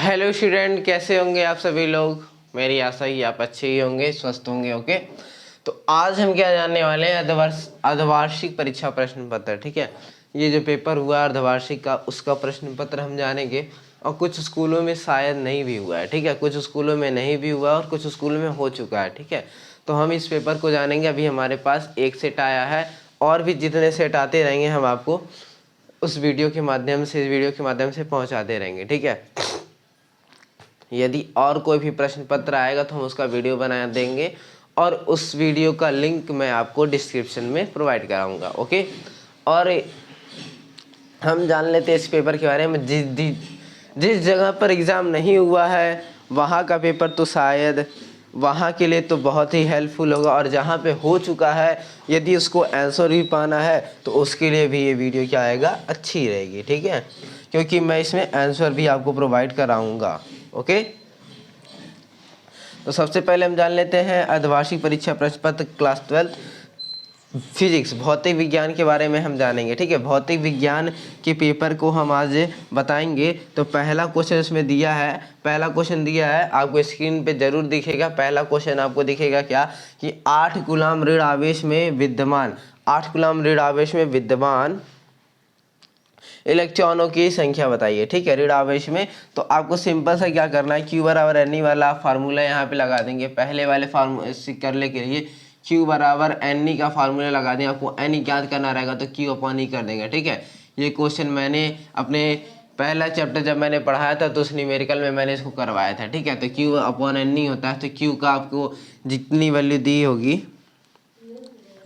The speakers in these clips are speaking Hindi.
हेलो स्टूडेंट, कैसे होंगे आप सभी लोग। मेरी आशा ही आप अच्छे ही होंगे, स्वस्थ होंगे। ओके, तो आज हम क्या जानने वाले हैं, अर्धवार्षिक परीक्षा प्रश्न पत्र। ठीक है, ये जो पेपर हुआ अर्धवार्षिक का, उसका प्रश्न पत्र हम जानेंगे। और कुछ स्कूलों में शायद नहीं भी हुआ है। ठीक है, कुछ स्कूलों में नहीं भी हुआ और कुछ स्कूलों में हो चुका है। ठीक है, तो हम इस पेपर को जानेंगे। अभी हमारे पास एक सेट आया है और भी जितने सेट आते रहेंगे हम आपको उस वीडियो के माध्यम से पहुंचाते रहेंगे। ठीक है, यदि और कोई भी प्रश्न पत्र आएगा तो हम उसका वीडियो बना देंगे और उस वीडियो का लिंक मैं आपको डिस्क्रिप्शन में प्रोवाइड कराऊंगा। ओके, और हम जान लेते हैं इस पेपर के बारे में। जिस जगह पर एग्ज़ाम नहीं हुआ है वहाँ का पेपर तो शायद वहाँ के लिए तो बहुत ही हेल्पफुल होगा, और जहाँ पे हो चुका है यदि उसको आंसर भी पाना है तो उसके लिए भी ये वीडियो क्या आएगा, अच्छी रहेगी। ठीक है, क्योंकि मैं इसमें आंसर भी आपको प्रोवाइड कराऊंगा। ओके, तो सबसे पहले हम जान लेते हैं अर्धवार्षिक परीक्षा प्रश्न पत्र क्लास 12 फिजिक्स, भौतिक विज्ञान के बारे में हम जानेंगे। ठीक है, भौतिक विज्ञान के पेपर को हम आज बताएंगे। तो पहला क्वेश्चन इसमें दिया है, आपको स्क्रीन पे जरूर दिखेगा। पहला क्वेश्चन आपको दिखेगा क्या, कि 8 कूलम ऋण आवेश में विद्यमान इलेक्ट्रॉनों की संख्या बताइए। ठीक है, ऋण आवेश में। तो आपको सिंपल सा क्या करना है, Q बराबर एन वाला फार्मूला यहाँ पे लगा देंगे। पहले वाले फार्मूले करने के लिए Q बराबर एन का फार्मूला लगा दें। आपको एन ज्ञात करना रहेगा तो Q अपॉन ई कर देंगे। ठीक है, ये क्वेश्चन मैंने अपने पहला चैप्टर जब मैंने पढ़ाया था तो उस न्यूमेरिकल में मैंने इसको करवाया था। ठीक है, तो Q अपॉन एन होता है। तो Q का आपको जितनी वैल्यू दी होगी,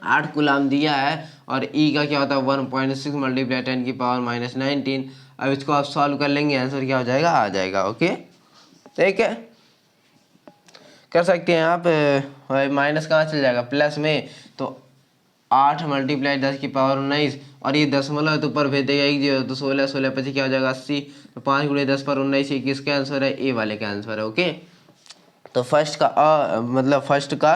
8 कूलम दिया है, और ई का क्या होता है 1.6 मल्टीप्लाई 10 की पावर -19। अब इसको आप सॉल्व कर लेंगे, आंसर क्या हो जाएगा, आ जाएगा। ओके, ठीक है, कर सकते हैं आप। माइनस कहाँ चल जाएगा, प्लस में। तो 8 मल्टीप्लाई 10 की पावर 19, और ये दशमलव तो ऊपर भेज देगा 1 0, तो 16 16 25 क्या हो जाएगा 80। तो 5 × 10 पर 19 ये किसका आंसर है, ए वाले का आंसर है। ओके, तो फर्स्ट का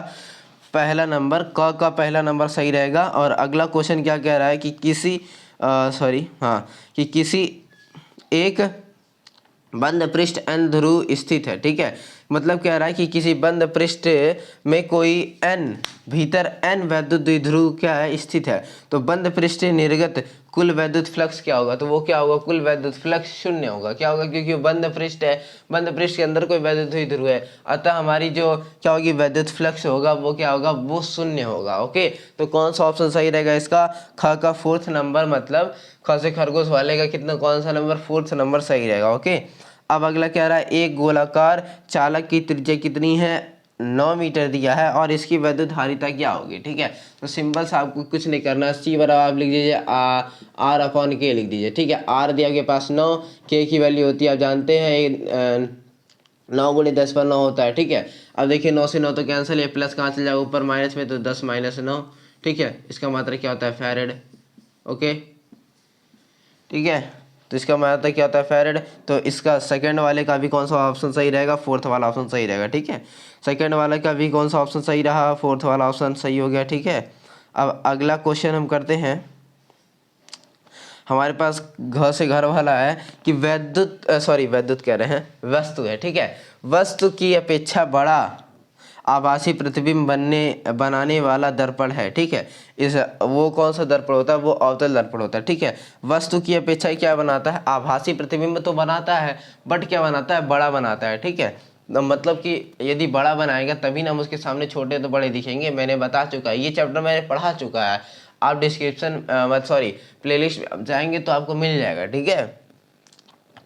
पहला नंबर, क का पहला नंबर सही रहेगा। और अगला क्वेश्चन क्या कह रहा है कि किसी एक बंद पृष्ठ n ध्रुव स्थित है। ठीक है, मतलब कह रहा है कि किसी बंद पृष्ठ में कोई n भीतर n वैद्युत द्विध्रुव क्या है, स्थित है। तो बंद पृष्ठ निर्गत कुल वैद्युत फ्लक्स क्या होगा, तो वो क्या होगा, कुल वैद्युत फ्लक्स 0 होगा। क्या होगा, क्योंकि वो बंद पृष्ठ है, बंद पृष्ठ के अंदर कोई वैद्युत द्विध्रुव है, अतः हमारी जो क्या होगी वैद्युत फ्लक्स होगा वो क्या होगा, वो 0 होगा। ओके, तो कौन सा ऑप्शन सही रहेगा इसका, ख का 4th नंबर, मतलब ख से खरगोश वाले का कितना, कौन सा नंबर, 4th नंबर सही रहेगा। ओके, अब अगला कह रहा है एक गोलाकार चालक की त्रिज्या कितनी है, 9 मीटर दिया है, और इसकी वैद्युत धारिता क्या होगी। ठीक है, तो सिंपल सा आपको कुछ नहीं करना, सी बराबर आप लिख दीजिए आर अपॉन के लिख दीजिए। ठीक है, आर दिया आपके पास 9, के की वैल्यू होती है आप जानते हैं 9 × 10 पर 9 होता है। ठीक है, अब देखिए 9 से 9 तो कैंसिल है, प्लस कहाँ चल जाएगा ऊपर माइनस में, तो 10 - 9। ठीक है, इसका मात्रा क्या होता है, फैरेड। ओके, ठीक है, तो इसका मतलब क्या होता है, फैरेड। तो इसका सेकंड वाले का भी कौन सा ऑप्शन सही रहेगा, 4th वाला ऑप्शन सही रहेगा। ठीक है, सेकंड वाले का भी कौन सा ऑप्शन सही रहा, 4th वाला ऑप्शन सही हो गया। ठीक है, अब अगला क्वेश्चन हम करते हैं। हमारे पास घ से घर वाला है कि वैद्युत कह रहे हैं, वस्तु है। ठीक है, वस्तु की अपेक्षा बड़ा आभासी प्रतिबिंब बनाने वाला दर्पण है। ठीक है, वो कौन सा दर्पण होता है, वो अवतल दर्पण होता है। ठीक है, वस्तु की अपेक्षा क्या बनाता है, आभासी प्रतिबिंब तो बनाता है, बट क्या बनाता है, बड़ा बनाता है। ठीक है, तो मतलब कि यदि बड़ा बनाएगा तभी ना हम उसके सामने छोटे तो बड़े दिखेंगे। मैंने बता चुका है, ये चैप्टर मैंने पढ़ा चुका है। आप प्लेलिस्ट में जाएंगे तो आपको मिल जाएगा। ठीक है,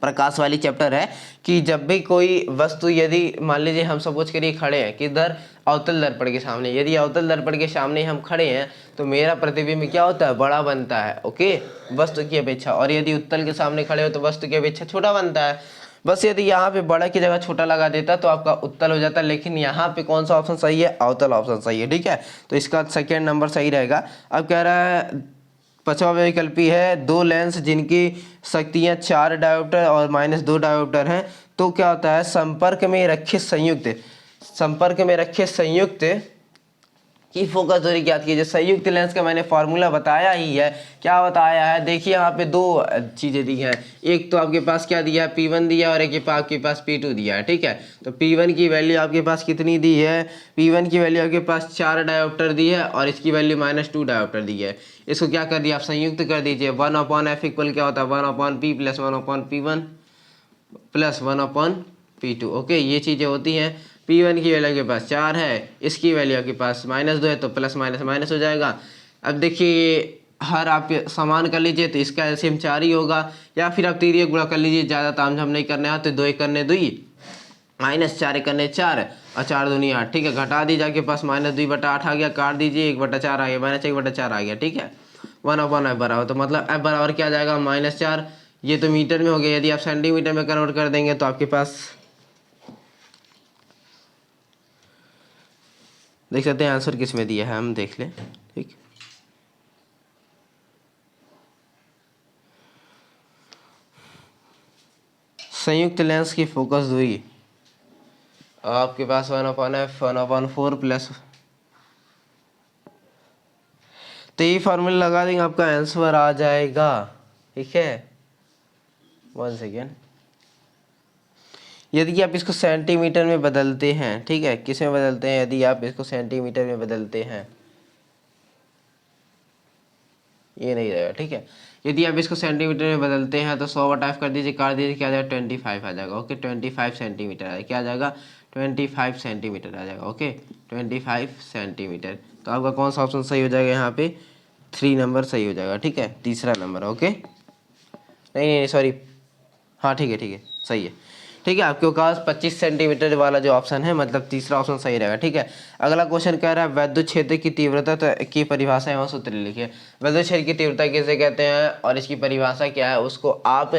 प्रकाश वाली चैप्टर है कि जब भी कोई वस्तु, यदि मान लीजिए हम सपोज करिए खड़े हैं किधर, अवतल दर्पण के सामने, यदि अवतल दर्पण के सामने हम खड़े हैं तो मेरा प्रतिबिंब क्या होता है, बड़ा बनता है। ओके, वस्तु की अपेक्षा। और यदि उत्तल के सामने खड़े हो तो वस्तु की अपेक्षा छोटा बनता है। बस यदि यहाँ पे बड़ा की जगह छोटा लगा देता तो आपका उत्तल हो जाता, लेकिन यहाँ पे कौन सा ऑप्शन सही है, अवतल ऑप्शन सही है। ठीक है, तो इसका सेकेंड नंबर सही रहेगा। अब कह रहा है 5वां वैकल्पी है, 2 लेंस जिनकी शक्तियां 4 डायोप्टर और -2 डायोप्टर हैं, तो क्या होता है, संपर्क में रखे संयुक्त की फोकस दूरी ज्ञात कीजिए। संयुक्त लेंस का मैंने फॉर्मूला बताया ही है। क्या बताया है, देखिए यहाँ पे दो चीज़ें दी हैं। एक तो आपके पास क्या दिया है, P1 दिया है, और एक आपके पास P2 दिया है। ठीक है, तो P1 की वैल्यू आपके पास कितनी दी है, P1 की वैल्यू आपके पास 4 डायोप्टर दी है और इसकी वैल्यू -2 डायोप्टर दी है। इसको क्या कर दिया, आप संयुक्त कर दीजिए। 1/f इक्वल क्या होता है, 1/p plus 1/p1 plus 1/p2। Okay, ये चीज़ें होती हैं। P1 की वैल्यू के पास 4 है, इसकी वैल्यू के पास -2 है, तो प्लस माइनस माइनस हो जाएगा। अब देखिए हर आप समान कर लीजिए तो इसका एलसीएम 4 ही होगा, या फिर आप 3 गुणा कर लीजिए, ज़्यादा तामझाम नहीं करने हैं तो 2 1 करने 2 -4 1 करने 4 और 4 दूनी 8। ठीक है, घटा दीजिए, आपके पास -2/8 आ गया, काट दीजिए 1/4 आ गया, -1/4 आ गया। ठीक है, 1/f बराबर, तो मतलब f बराबर क्या आ जाएगा, -4। ये तो मीटर में हो गया, यदि आप सेंटीमीटर में कन्वर्ट कर देंगे तो आपके पास देख सकते हैं आंसर किस में दिया है, हम देख लें। ठीक, संयुक्त लेंस की फोकस दूरी आपके पास 1/f 1/4 प्लस, तो ये फॉर्मूला लगा देंगे, आपका आंसर आ जाएगा। ठीक है, 1 सेकेंड। यदि आप इसको सेंटीमीटर में बदलते हैं, ठीक है, किस में बदलते हैं, यदि आप इसको सेंटीमीटर में बदलते हैं, ये नहीं रहेगा। ठीक है, यदि आप इसको सेंटीमीटर में बदलते हैं तो 100/f कर दीजिए, काट दीजिए, क्या आ जाएगा, 25 आ जाएगा। ओके, 25 सेंटीमीटर आ जाएगा, क्या आ जाएगा, 25 सेंटीमीटर आ जाएगा। Okay, 25 centimetre. तो आपका कौन सा ऑप्शन सही हो जाएगा, यहाँ पे 3 नंबर सही हो जाएगा। ठीक है, तीसरा नंबर। ओके, नहीं नहीं सॉरी, हाँ ठीक है, ठीक है, सही है। ठीक है, आपके पास 25 सेंटीमीटर वाला जो ऑप्शन है, मतलब तीसरा ऑप्शन सही रहेगा। ठीक है, अगला क्वेश्चन कह रहा है विद्युत क्षेत्र की तीव्रता की परिभाषा एवं सूत्र लिखिए। विद्युत क्षेत्र की तीव्रता किसे कहते हैं और इसकी परिभाषा क्या है, उसको आप,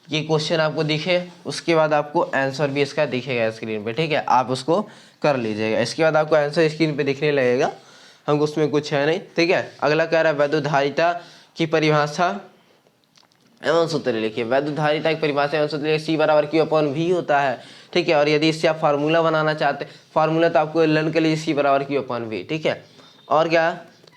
ये क्वेश्चन आपको दिखे उसके बाद आपको आंसर भी इसका दिखेगा स्क्रीन पे। ठीक है, आप उसको कर लीजिएगा, इसके बाद आपको आंसर स्क्रीन पे दिखने लगेगा, हम उसमें कुछ है नहीं। ठीक है, अगला कह रहा है विद्युत धारिता की परिभाषा एवं सूत्र लिखिए। वैद्युत धारिता की परिभाषा एवं सूत्र लिखिए। C बराबर Q/V होता है। ठीक है, और यदि इससे आप फार्मूला बनाना चाहते हैं, फार्मूला तो आपको लर्न कर लीजिए, C बराबर Q/V। ठीक है, और क्या,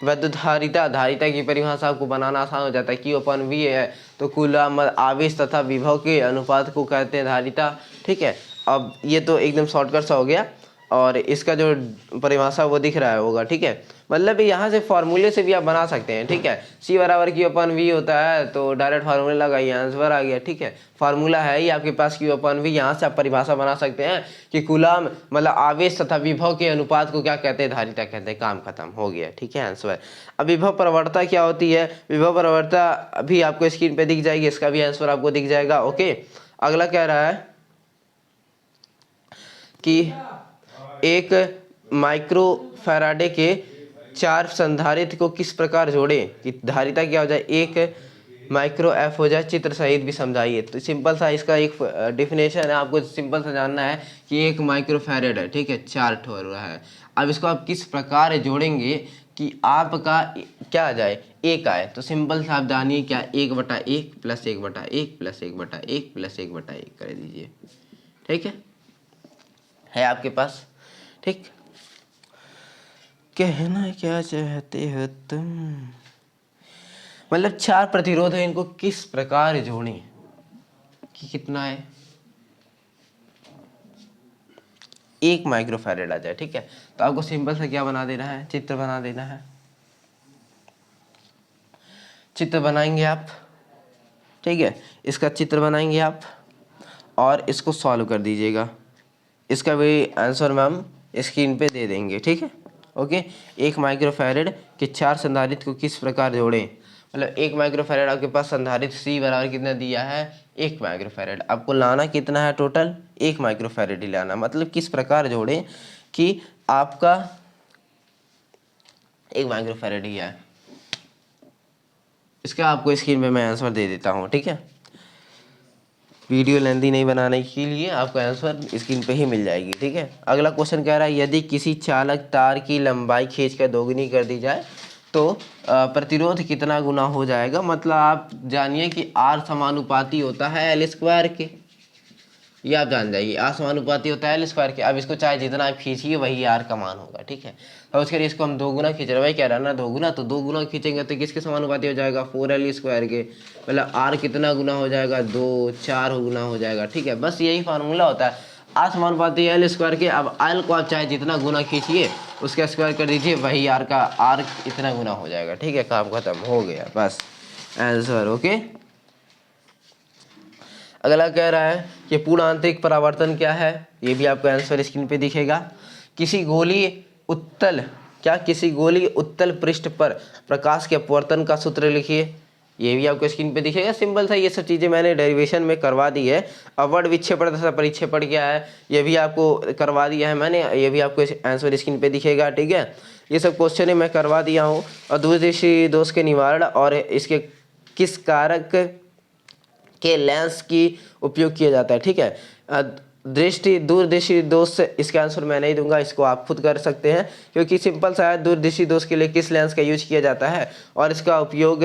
वैद्युत धारिता की परिभाषा आपको बनाना आसान हो जाता है। Q/V है तो कूलम आवेश तथा विभव के अनुपात को कहते हैं धारिता। ठीक है, अब ये तो एकदम शॉर्टकट सा हो गया, और इसका जो परिभाषा वो दिख रहा है होगा। ठीक है, मतलब यहाँ से फॉर्मूले से भी आप बना सकते हैं। ठीक है, C बराबर Q/V होता है तो डायरेक्ट फार्मूला लगाइए, आंसर आ गया। ठीक है, फार्मूला है ही आपके पास Q/V, यहाँ से आप परिभाषा बना सकते हैं कि कूलम मतलब आवेश तथा विभव के अनुपात को क्या कहते हैं, धारिता कहते हैं। काम खत्म हो गया। ठीक है, आंसर। अब विभव प्रवणता क्या होती है, विभव प्रवणता अभी आपको स्क्रीन पे दिख जाएगी, इसका भी आंसर आपको दिख जाएगा। ओके, अगला कह रहा है कि एक माइक्रोफैराडे के 4 संधारित्र को किस प्रकार जोड़ें कि धारिता क्या हो जाए, 1 माइक्रो एफ हो जाए, चित्र सहित भी समझाइए। तो सिंपल सा इसका एक डिफिनेशन है, आपको सिंपल सा जानना है कि 1 माइक्रोफैराड है। ठीक है, 4 ठो रहा है। अब इसको आप किस प्रकार जोड़ेंगे कि आपका क्या आ जाए, 1 आए। तो सिंपल सा आप जानिए क्या, 1/1 प्लस 1/1 प्लस 1/1 प्लस 1/1 कर दीजिए। ठीक है आपके पास। ठीक, कहना क्या चाहते हो तुम, मतलब 4 प्रतिरोध है, इनको किस प्रकार जोड़ें कि कितना है, 1 माइक्रोफैराड आ जाए। ठीक है, तो आपको सिंपल सा क्या बना देना है, चित्र बना देना है। चित्र बनाएंगे आप, ठीक है, इसका चित्र बनाएंगे आप और इसको सॉल्व कर दीजिएगा। इसका भी आंसर मैम स्क्रीन पे दे देंगे। ठीक है, ओके। 1 माइक्रोफैराड के 4 संधारित्र को किस प्रकार जोड़ें, मतलब 1 माइक्रोफैराड आपके पास संधारित्र C बराबर कितना दिया है, 1 माइक्रोफैराड। आपको लाना कितना है, टोटल 1 माइक्रोफैराड ही लाना। मतलब किस प्रकार जोड़ें कि आपका 1 माइक्रोफैराड ही है, इसका आपको स्क्रीन पे मैं आंसर दे देता हूँ। ठीक है, वीडियो लेंथी नहीं बनाने के लिए आपको आंसर स्क्रीन पे ही मिल जाएगी। ठीक है, अगला क्वेश्चन कह रहा है यदि किसी चालक तार की लंबाई खींचकर दोगुनी कर दी जाए तो प्रतिरोध कितना गुना हो जाएगा। मतलब आप जानिए कि R समानुपाती होता है L² के। ये आप जान जाइए, R समानुपाती होता है L स्क्वायर के। अब इसको चाहे जितना आप खींचिए वही R का मान होगा, ठीक है। अब उसके लिए इसको हम 2 गुना खींच रहे हैं, भाई कह रहा है ना 2 गुना, तो 2 गुना खींचेंगे तो किसके समानुपाती हो जाएगा, 4L स्क्वायर के। मतलब R कितना गुना हो जाएगा, 2, 4 गुना हो जाएगा, ठीक है। बस यही फार्मूला होता है, R समानुपाती L स्क्वायर के। अब L को आप चाहे जितना गुना खींचिए उसका स्क्वायर कर दीजिए, वही R का R इतना गुना हो जाएगा, ठीक है। काम खत्म हो गया, बस आंसर। ओके, अगला कह रहा है कि पूर्ण आंतरिक परावर्तन क्या है, ये भी आपको आंसर स्क्रीन पे दिखेगा। किसी गोलीय उत्तल पृष्ठ पर प्रकाश के अपवर्तन का सूत्र लिखिए, ये भी आपको स्क्रीन पे दिखेगा। सिंपल था, ये सब चीज़ें मैंने डेरिवेशन में करवा दी है। अपवर्ड विक्षेपण तथा परिक्षेपण क्या है, ये भी आपको करवा दिया है मैंने, ये भी आपको आंसर स्क्रीन पे दिखेगा, ठीक है। ये सब क्वेश्चन मैं करवा दिया हूँ। और दूरदर्शी दोष के निवारण और इसके किस कारक के लेंस की उपयोग किया जाता है, ठीक है। दूरदर्शी दोष से इसका आंसर मैं नहीं दूंगा, इसको आप खुद कर सकते हैं, क्योंकि सिंपल सा है, दूरदर्शी दोष के लिए किस लेंस का यूज किया जाता है और इसका उपयोग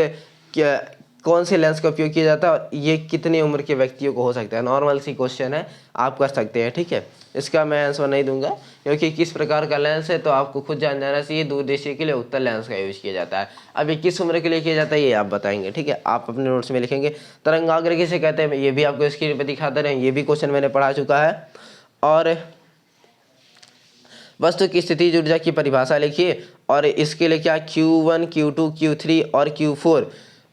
क्या, कौन से लेंस का उपयोग किया जाता है और ये कितनी उम्र के व्यक्तियों को हो सकता है। नॉर्मल सी क्वेश्चन है, आप कर सकते हैं, ठीक है। इसका मैं आंसर नहीं दूंगा, क्योंकि किस प्रकार का लेंस है तो आपको खुद जान जाना चाहिए। दूरदर्शी के लिए उत्तल लेंस का यूज किया जाता है। अब ये किस उम्र के लिए किया जाता है ये आप बताएंगे, ठीक है। आप अपने नोट्स में लिखेंगे। तरंगाग्र किसे कहते हैं, ये भी आपको स्क्रीन पर दिखाते रहे, ये भी क्वेश्चन मैंने पढ़ा चुका है। और वस्तु की स्थितिज ऊर्जा की परिभाषा लिखिए, और इसके लिए क्या Q1, Q2, Q3 और Q4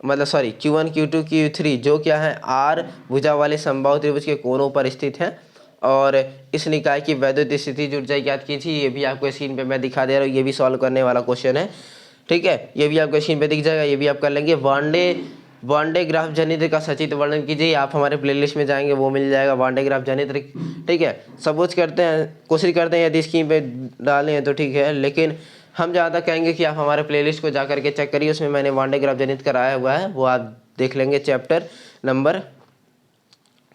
मतलब सॉरी Q1, Q2, Q3 जो क्या है R भुजा वाले समबाहु त्रिभुज के कोनों पर स्थित हैं। और इस निकाय की वैद्युत स्थितिज ऊर्जा ज्ञात कीजिए, ये भी आपको स्क्रीन पे मैं दिखा दे रहा हूँ, ये भी सॉल्व करने वाला क्वेश्चन है, ठीक है। ये भी आपको स्क्रीन पे दिख जाएगा, ये भी आप कर लेंगे। वांडे ग्राफ जनित्र का सचित्र वर्णन कीजिए, आप हमारे प्लेलिस्ट में जाएंगे वो मिल जाएगा वांडे ग्राफ जनित्र, ठीक है। सपोज करते हैं, कोशिश करते हैं यदि स्क्रीन पे डालें तो ठीक है, लेकिन हम ज़्यादा कहेंगे कि आप हमारे प्लेलिस्ट को जा करके चेक करिए, उसमें मैंने वांडे ग्राफ जनित्र कराया हुआ है, वो आप देख लेंगे चैप्टर नंबर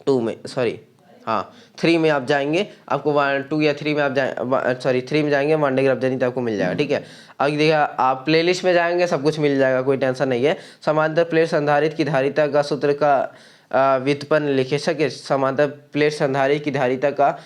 2 में, सॉरी हाँ 3 में आप जाएंगे, आपको 2 या 3 में आप सॉरी 3 में जाएंगे, वांडे ग्राफ जनित्र आपको मिल जाएगा, ठीक है। अब देखिए आप प्लेलिस्ट में जाएंगे सब कुछ मिल जाएगा, कोई टेंशन नहीं है। समांतर प्लेट संधारित्र की धारिता का सूत्र का व्युत्पन्न लिखे सके, समांतर प्लेट संधारित्र की धारिता का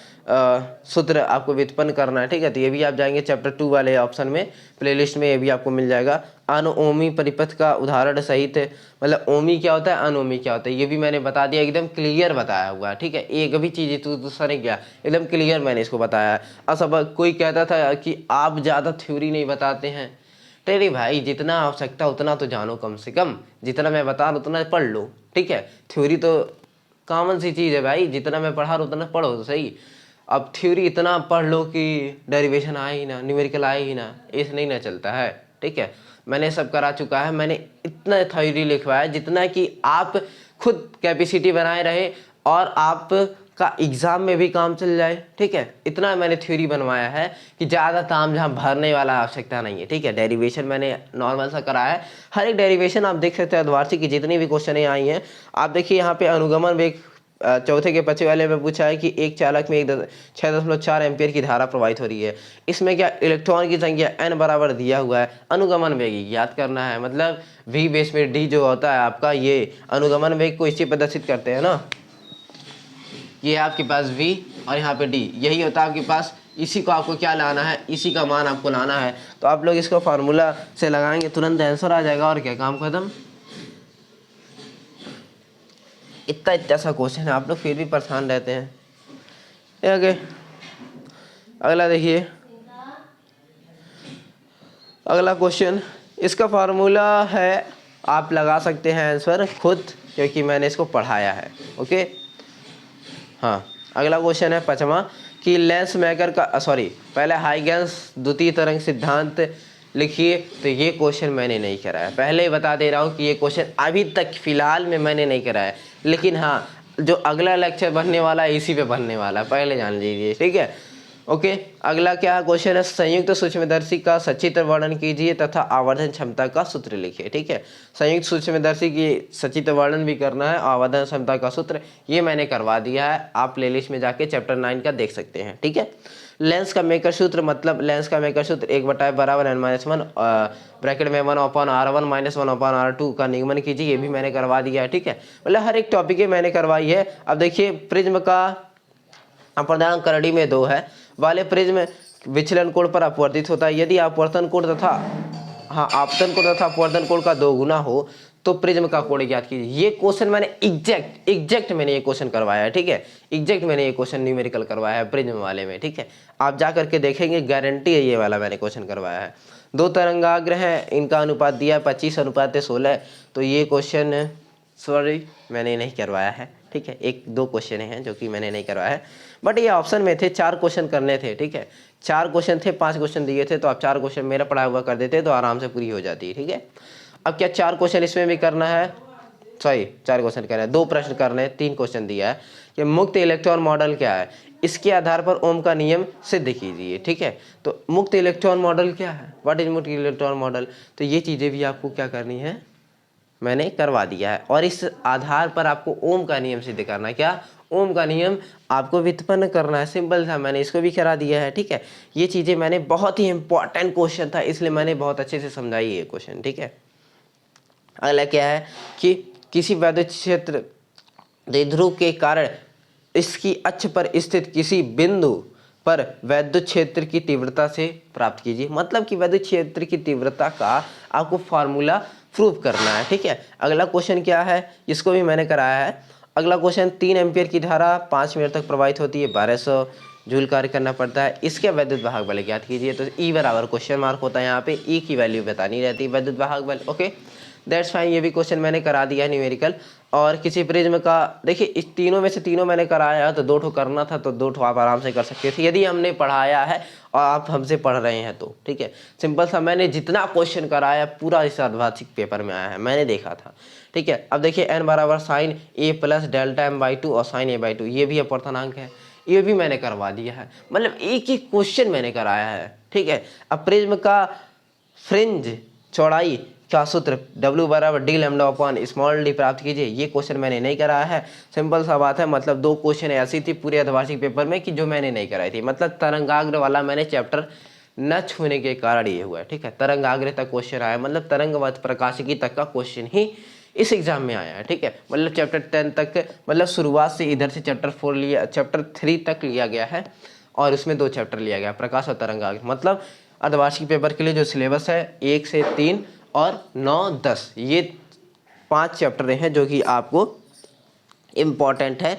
सूत्र आपको व्युत्पन्न करना है, ठीक है। तो ये भी आप जाएंगे चैप्टर 2 वाले ऑप्शन में, प्लेलिस्ट में ये भी आपको मिल जाएगा। अनओमी परिपथ का उदाहरण सहित, मतलब ओमी क्या होता है, अनओमी क्या होता है, ये भी मैंने बता दिया, एकदम क्लियर बताया हुआ है, ठीक है। एक भी चीज़ तो दूसरा नहीं किया, एकदम क्लियर मैंने इसको बताया है। और सब कोई कहता था कि आप ज़्यादा थ्योरी नहीं बताते हैं, तेरे भाई जितना आवश्यकता उतना तो जानो, कम से कम जितना मैं बता रहा हूँ उतना पढ़ लो, ठीक है। थ्योरी तो कॉमन सी चीज़ है भाई, जितना मैं पढ़ा रहा हूँ उतना पढ़ो तो सही। अब थ्योरी इतना पढ़ लो कि डेरिवेशन आए ही ना, न्यूमेरिकल आए ही ना, ऐसे नहीं ना चलता है, ठीक है। मैंने सब करा चुका है, मैंने इतना थ्योरी लिखवाया जितना कि आप खुद कैपेसिटी बनाए रहे और आप का एग्जाम में भी काम चल जाए, ठीक है। इतना मैंने थ्योरी बनवाया है कि ज़्यादा ताम झाम भरने वाला आवश्यकता नहीं है, ठीक है। डेरिवेशन मैंने नॉर्मल सा कराया है, हर एक डेरिवेशन आप देख सकते हैं, द्वार्षिक की जितनी भी क्वेश्चन आई हैं आप देखिए। यहाँ पे अनुगमन वेग चौथे के 25 वाले में पूछा है कि एक चालक में 6.4 एम्पियर की धारा प्रवाहित हो रही है, इसमें क्या इलेक्ट्रॉन की संख्या n बराबर दिया हुआ है, अनुगमन वेग याद करना है। मतलब v बेस में d जो होता है आपका, ये अनुगमन वेग को इसी प्रदर्शित करते हैं ना, ये आपके पास v और यहाँ पे d, यही होता है आपके पास। इसी को आपको क्या लाना है, इसी का मान आपको लाना है, तो आप लोग इसको फार्मूला से लगाएंगे तुरंत आंसर आ जाएगा, और क्या काम खत्म। इतना सा क्वेश्चन है, आप लोग फिर भी परेशान रहते हैं। आगे अगला देखिए, अगला क्वेश्चन, इसका फार्मूला है, आप लगा सकते हैं आंसर खुद, क्योंकि मैंने इसको पढ़ाया है, ओके। हाँ, अगला क्वेश्चन है 5वां कि लेंस मेकर का पहले हाइगेंस द्वितीय तरंग सिद्धांत लिखिए। तो ये क्वेश्चन मैंने नहीं कराया, पहले ही बता दे रहा हूँ कि ये क्वेश्चन अभी तक फिलहाल में मैंने नहीं कराया, लेकिन हाँ जो अगला लेक्चर बनने वाला है इसी पे बनने वाला है, पहले जान लीजिए, ठीक है। ओके, अगला क्या क्वेश्चन है, संयुक्त सूक्ष्मदर्शी का सचित्र वर्णन कीजिए तथा आवर्धन क्षमता का सूत्र लिखिए, ठीक है। संयुक्त सूक्ष्मदर्शी की सचित्र वर्णन भी करना है, आवर्धन क्षमता का सूत्र ये मैंने करवा दिया है, आप प्लेलिस्ट में जाके चैप्टर 9 का देख सकते हैं, ठीक है। लेंस का मेकर सूत्र, मतलब लेंस का मेकर सूत्र 1/f बराबर n-1 ब्रैकेट में 1/r1 - 1/r2 का निगमन कीजिए, ये भी मैंने करवा दिया है, ठीक है। मतलब हर एक टॉपिक मैंने करवाई है। अब देखिए प्रिज्म का अपूर्णांक करड़ी में 2 है वाले प्रिज्म विचलन कोण पर अपवर्तित होता है। यदि अपवर्तन कोण तथा आपतन कोण तथा अपवर्तन कोण का 2 गुना हो तो प्रिज्म का कोण ज्ञात कीजिए। ये क्वेश्चन मैंने एग्जैक्ट मैंने ये क्वेश्चन करवाया है, ठीक है। एग्जैक्ट मैंने ये क्वेश्चन न्यूमेरिकल करवाया है प्रिज्म वाले में, ठीक है। आप जा करके देखेंगे, गारंटी है ये वाला मैंने क्वेश्चन करवाया है। 2 तरंगाग्र हैं, इनका अनुपात दिया है 25:16, तो ये क्वेश्चन सॉरी मैंने नहीं करवाया है, ठीक है। 1-2 क्वेश्चन हैं जो कि मैंने नहीं करवाया है, बट ये ऑप्शन में थे, 4 क्वेश्चन करने थे, ठीक है। 4 क्वेश्चन थे, 5 क्वेश्चन दिए थे, तो आप 4 क्वेश्चन मेरा पढ़ा हुआ कर देते तो आराम से पूरी हो जाती, ठीक है। अब क्या 4 क्वेश्चन इसमें भी करना है, सॉरी 4 क्वेश्चन करना है, 2 प्रश्न करने हैं, 3 क्वेश्चन दिया है कि मुक्त इलेक्ट्रॉन मॉडल क्या है, इसके आधार पर ओम का नियम सिद्ध कीजिए, ठीक है। तो मुक्त इलेक्ट्रॉन मॉडल क्या है, व्हाट इज मुक्त इलेक्ट्रॉन मॉडल, तो ये चीज़ें भी आपको क्या करनी है, मैंने करवा दिया है। और इस आधार पर आपको ओम का नियम सिद्ध करना है, क्या ओम का नियम आपको व्युत्पन्न करना है, सिंपल था, मैंने इसको भी करा दिया है, ठीक है। ये चीज़ें मैंने, बहुत ही इंपॉर्टेंट क्वेश्चन था इसलिए मैंने बहुत अच्छे से समझाई ये क्वेश्चन, ठीक है। अगला क्या है कि किसी वैद्युत क्षेत्र द्विध्रुव के कारण इसकी अक्ष पर स्थित किसी बिंदु पर वैद्युत क्षेत्र की तीव्रता से प्राप्त कीजिए। मतलब कि वैद्युत क्षेत्र की तीव्रता का आपको फार्मूला प्रूव करना है, ठीक है। अगला क्वेश्चन क्या है, इसको भी मैंने कराया है। अगला क्वेश्चन, 3 एम्पियर की धारा 5 मिनट तक प्रवाहित होती है, 1200 जूल कार्य करना पड़ता है, इसके वैद्युत वाहक बल ज्ञात कीजिए। तो ई बराबर क्वेश्चन मार्क होता है, यहाँ पे ई की वैल्यू बतानी रहती है, वैद्युत वाहक बल, ओके दैट्स फाइन। ये भी क्वेश्चन मैंने करा दिया है न्यूमेरिकल। और किसी प्रिज्म का, देखिए इस तीनों में से तीनों मैंने कराया है, तो 2 ठो करना था, तो 2 ठो आप आराम से कर सकते थे यदि हमने पढ़ाया है और आप हमसे पढ़ रहे हैं तो, ठीक है। सिंपल सा, मैंने जितना क्वेश्चन कराया पूरा इस अर्धवार्षिक पेपर में आया है, मैंने देखा था, ठीक है। अब देखिए n बराबर sign a plus delta m/2 और साइन a/2, ये भी अपवर्तनांक है, ये भी मैंने करवा दिया है। मतलब एक एक क्वेश्चन मैंने कराया है, ठीक है। अब प्रिज्म का फ्रिंज चौड़ाई का सूत्र W बराबर d lambda upon small d प्राप्त कीजिए, ये क्वेश्चन मैंने नहीं कराया है। सिंपल सा बात है, मतलब 2 क्वेश्चन ऐसी थी पूरे अर्धवार्षिक पेपर में कि जो मैंने नहीं कराई थी। मतलब तरंगाग्र वाला मैंने चैप्टर न छूने के कारण ये हुआ है, ठीक है। तरंगाग्र तक क्वेश्चन आया, मतलब तरंगवत प्रकाशिकी तक का क्वेश्चन ही इस एग्जाम में आया है, ठीक है। मतलब चैप्टर 10 तक, मतलब शुरुआत से इधर से चैप्टर 3 तक लिया गया है और उसमें 2 चैप्टर लिया गया, प्रकाश और तरंगाग्र। मतलब अर्धवार्षिक पेपर के लिए जो सिलेबस है 1 से 3 और 9-10, ये 5 चैप्टर हैं जो कि आपको इम्पॉर्टेंट है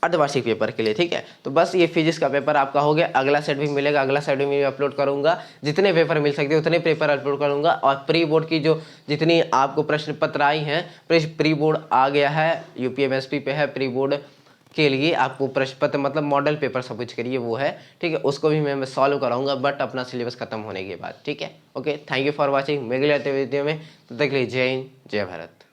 अर्धवार्षिक पेपर के लिए, ठीक है। तो बस ये फिजिक्स का पेपर आपका हो गया। अगला सेट भी मिलेगा, अगला सेट भी मैं अपलोड करूंगा, जितने पेपर मिल सकते उतने पेपर अपलोड करूंगा। और प्री बोर्ड की जो जितनी आपको प्रश्न पत्र आई हैं, प्री बोर्ड आ गया है, यूपीएमएसपी पे है, प्री बोर्ड के लिए आपको प्रश्न पत्र मतलब मॉडल पेपर सब कुछ करिए वो है, ठीक है। उसको भी मैं सॉल्व कराऊंगा, बट अपना सिलेबस खत्म होने के बाद, ठीक है। Okay, thank you for watching. मैं अगले वीडियो में, तब तक के लिए जय हिंद, जय भारत।